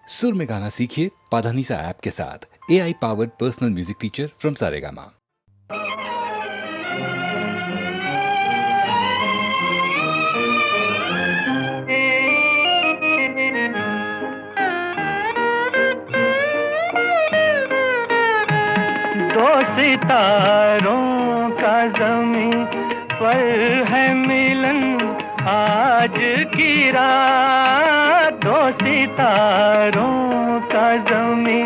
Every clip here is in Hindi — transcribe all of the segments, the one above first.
सुर में गाना सीखिए पाधानीसा ऐप के साथ। AI powered personal music teacher from Saregama. दो सितारों का ज़मीं पर है मिलन आज की रात। दो सितारों का ज़मीं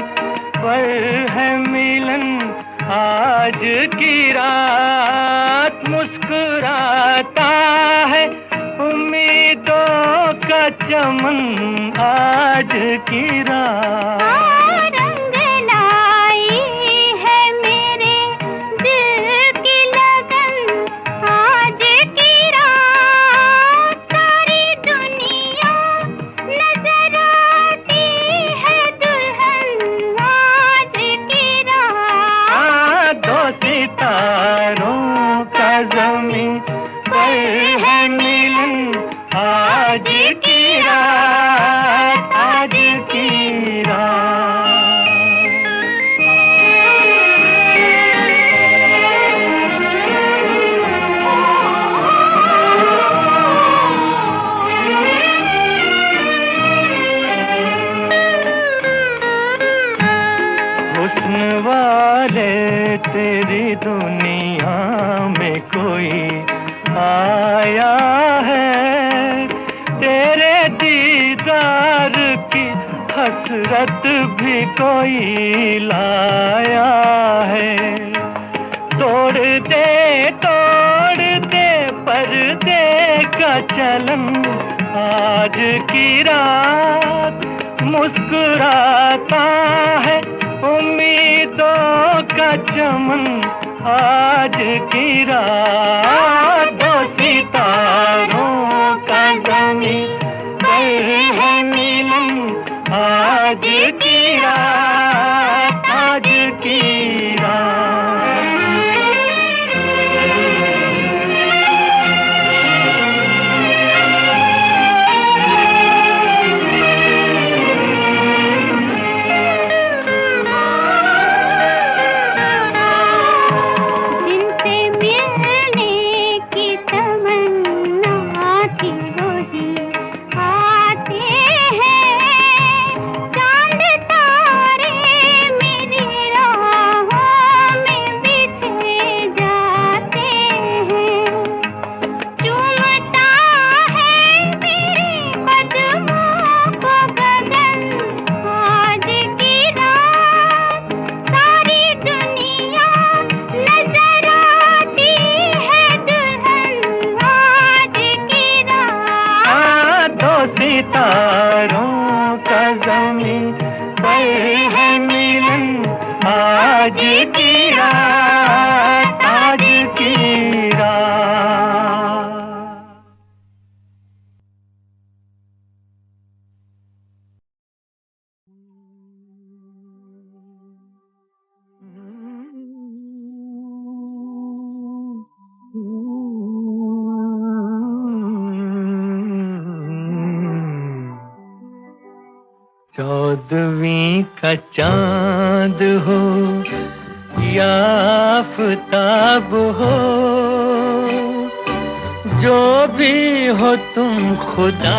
पर है मिलन आज की रात। मुस्कुराता है उम्मीदों का चमन आज की रात। सितारों का ज़मीं पर है मिलन आज की रात, आज की रात। हुस्न वाले तेरी दुनिया में कोई आया है, तेरे दीदार की हसरत भी कोई लाया है। तोड़ दे पर्दे का चलन आज की रात। मुस्कुराता है उम्मीदों का चमन आज की रात। दो सितारों का ज़मीं पर है मिलन आज की रात, आज की रात। सितारों का ज़मीं पर है मिलन आज की रात, आज की रात। चौदहवीं का चांद हो या आफताब हो, जो भी हो तुम खुदा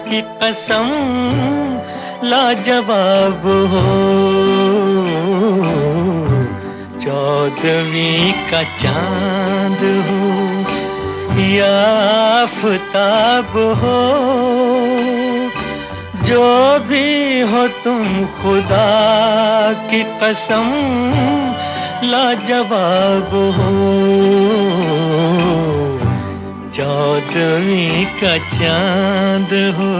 की कसम लाजवाब हो। चौदहवीं का चांद हो या आफताब हो, जो भी हो तुम खुदा की कसम लाजवाब हो। चौदहवीं का चांद हो।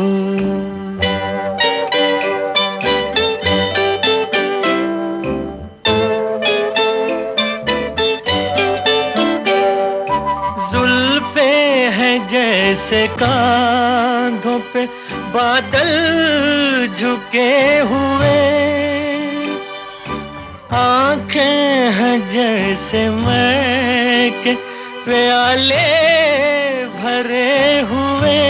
जुल्फे हैं जैसे कांधों पे बादल झुके हुए, आंखें हैं जैसे मैं के प्याले भरे हुए।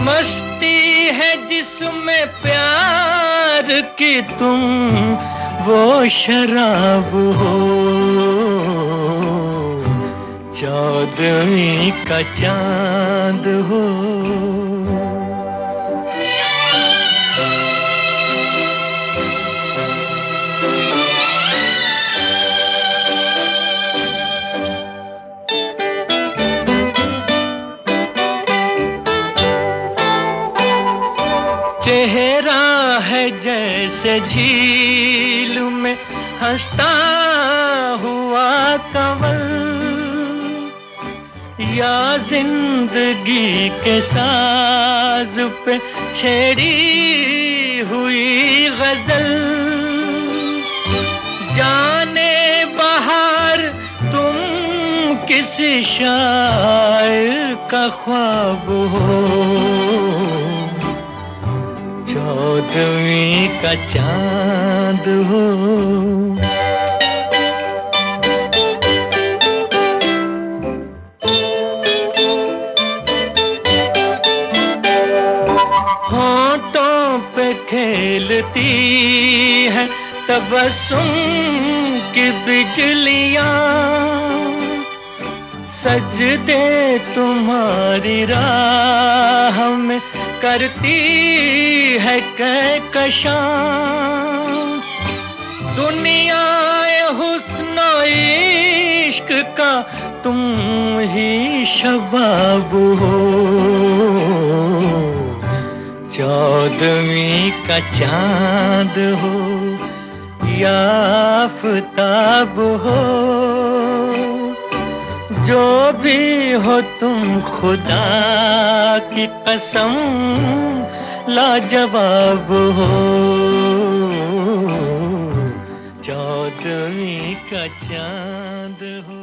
मस्ती है जिस जिसमें प्यार की तुम वो शराब हो, चौदहवीं का चांद हो। चेहरा है जैसे झील में हंसता हुआ कंवल, या जिंदगी के साज पे छेड़ी हुई गजल। जाने बहार तुम किसी शायर का ख्वाब हो, चौदहवीं का चांद हो। होंठों पे खेलती है तबस्सुम की बिजलियां, सजदे तुम्हारी राह में करती है कहकशां। दुनिया हुस्न इश्क का तुम ही शबाब हो, चौदहवीं का चांद हो या आफताब हो। जो भी हो तुम खुदा की कसम लाजवाब हो, चौदहवीं का चांद हो।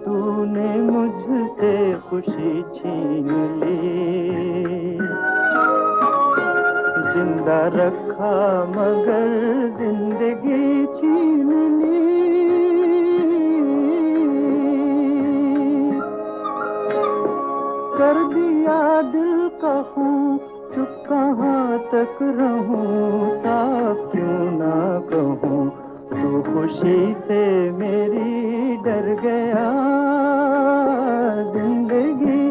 तूने मुझसे खुशी छीन ली, जिंदा रखा मगर जिंदगी छीन ली। कर दिया दिल का हूँ चुप कहाँ तक रहूं, साफ क्यों ना कहूँ तू खुशी से मेरी डर गया। जिंदगी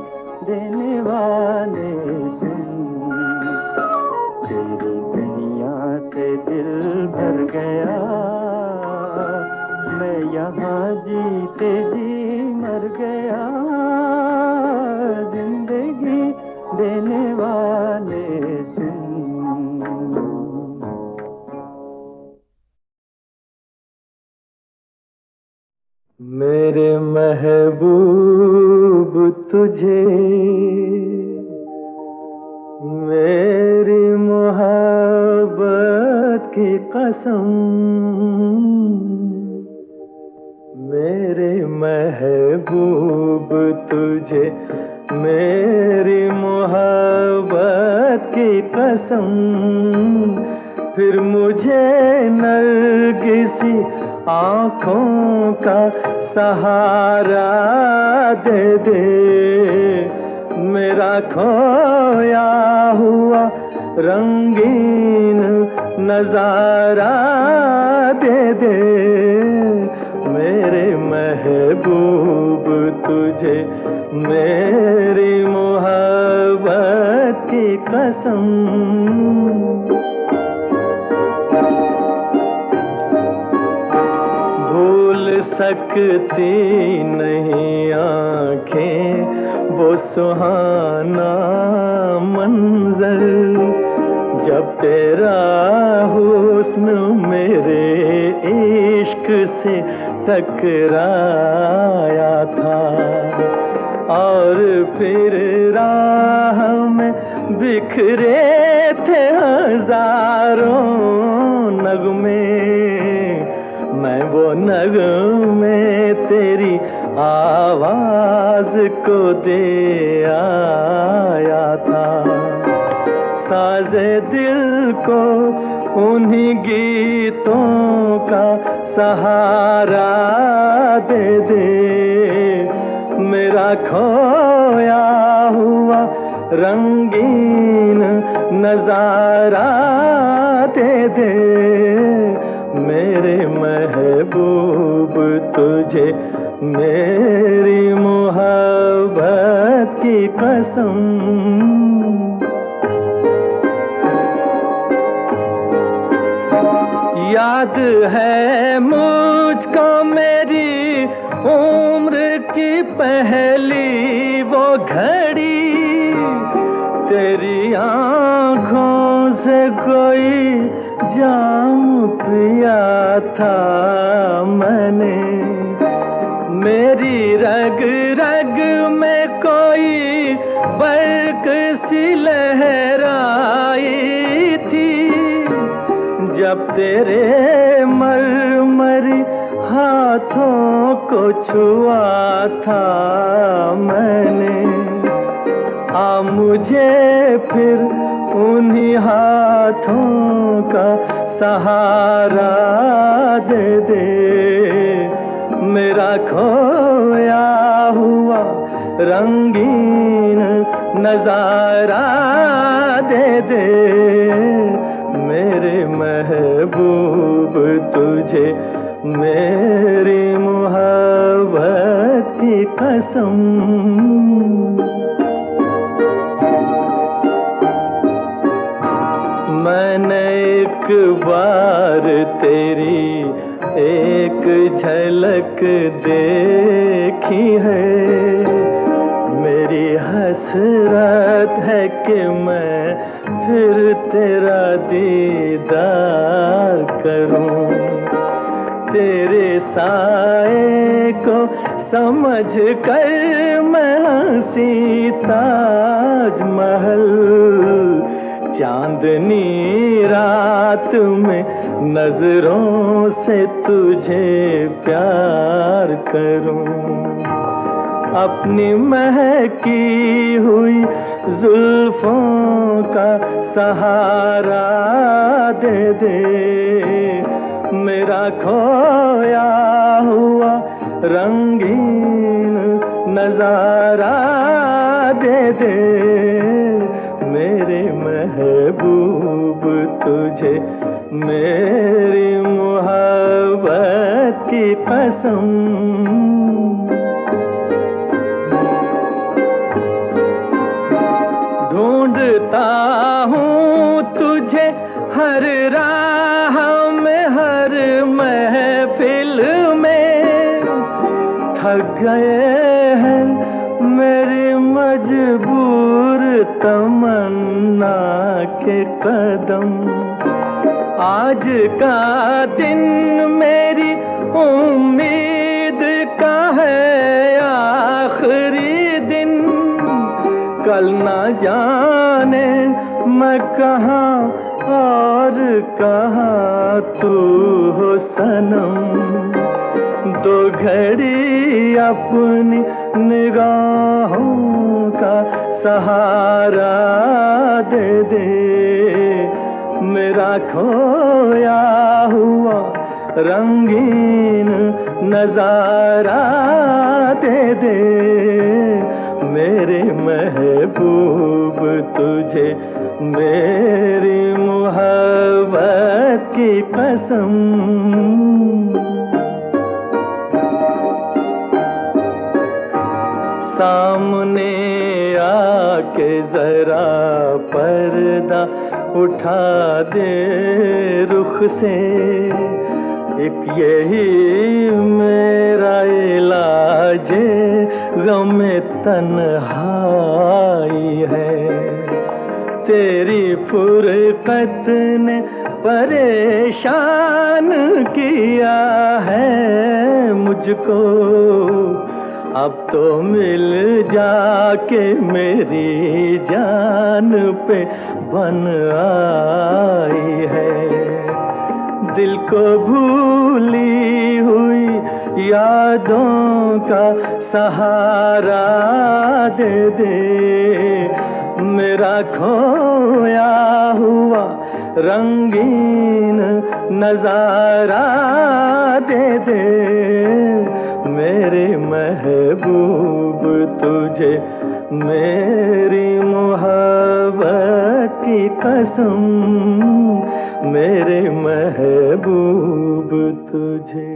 तुझे मेरी मोहब्बत की कसम, मेरे महबूब तुझे मेरी मोहब्बत की कसम, फिर मुझे नरगिसी आँखों का सहारा दे दे, मेरा खोया हुआ रंगीन नजारा दे दे, मेरे महबूब तुझे मेरी मोहब्बत की कसम। भूल सकती नहीं आँखें वो सुहाना मंजर, जब तेरा हुस्न मेरे इश्क से टकराया था, और फिर राह में बिखरे थे हजारों नगमे, मैं वो नगमे तेरी आवाज को दे आया था, साज़े दिल को उन्हीं गीतों का सहारा दे दे, मेरा खोया हुआ रंगीन नजारा दे दे, मेरे महबूब तुझे मेरी मोहब्बत की कसम। याद है मुझको मेरी उम्र की पहली वो घड़ी, तेरी आँखों से कोई जाम पिया था मैंने, मेरी रग रग में कोई बर्क सी लहराई थी, जब तेरे मरमरी हाथों को छुआ था मैंने, आ मुझे फिर उन्हीं हाथों का सहारा दे दे, मेरा खोया हुआ रंगीन नजारा दे दे, मेरे महबूब तुझे मेरी मोहब्बत की कसम। मैंने एक बार तेरी एक झलक देखी है, मेरी हसरत है कि मैं फिर तेरा दीदार करूं, तेरे साए को समझ कर मैं हंसी ताजमहल, चांदनी रात में नजरों से तुझे प्यार करूं, अपनी महकी हुई जुल्फों का सहारा दे दे, मेरा खोया हुआ रंगीन नजारा दे दे, मेरे महबूब तुझे मेरी मोहब्बत की कसम। ढूंढता हूँ तुझे हर राह में हर महफिल में, थक गए हैं मेरी मजबूर तमन्ना के कदम, आज का दिन मेरी उम्मीद का है आखिरी दिन, कल ना जाने मैं कहाँ और कहाँ तू हो सनम। दो घड़ी अपनी निगाहों का सहारा दे दे, मेरा खोया हुआ रंगीन नजारा दे दे। मेरे महबूब तुझे मेरी मोहब्बत की कसम। सामने आके जरा पर्दा उठा दे रुख से, एक यही मेरा इलाज गम तन्हाई है। तेरी फुरकत ने परेशान किया है मुझको, अब तो मिल जाके मेरी जान पे बन आई है। दिल को भूली हुई यादों का सहारा दे दे, मेरा खोया हुआ रंगीन नजारा दे दे। मेरे महबूब तुझे मेरी मोहब्बत की कसम, मेरे महबूब तुझे।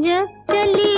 जब चली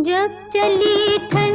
जब चली ठंडी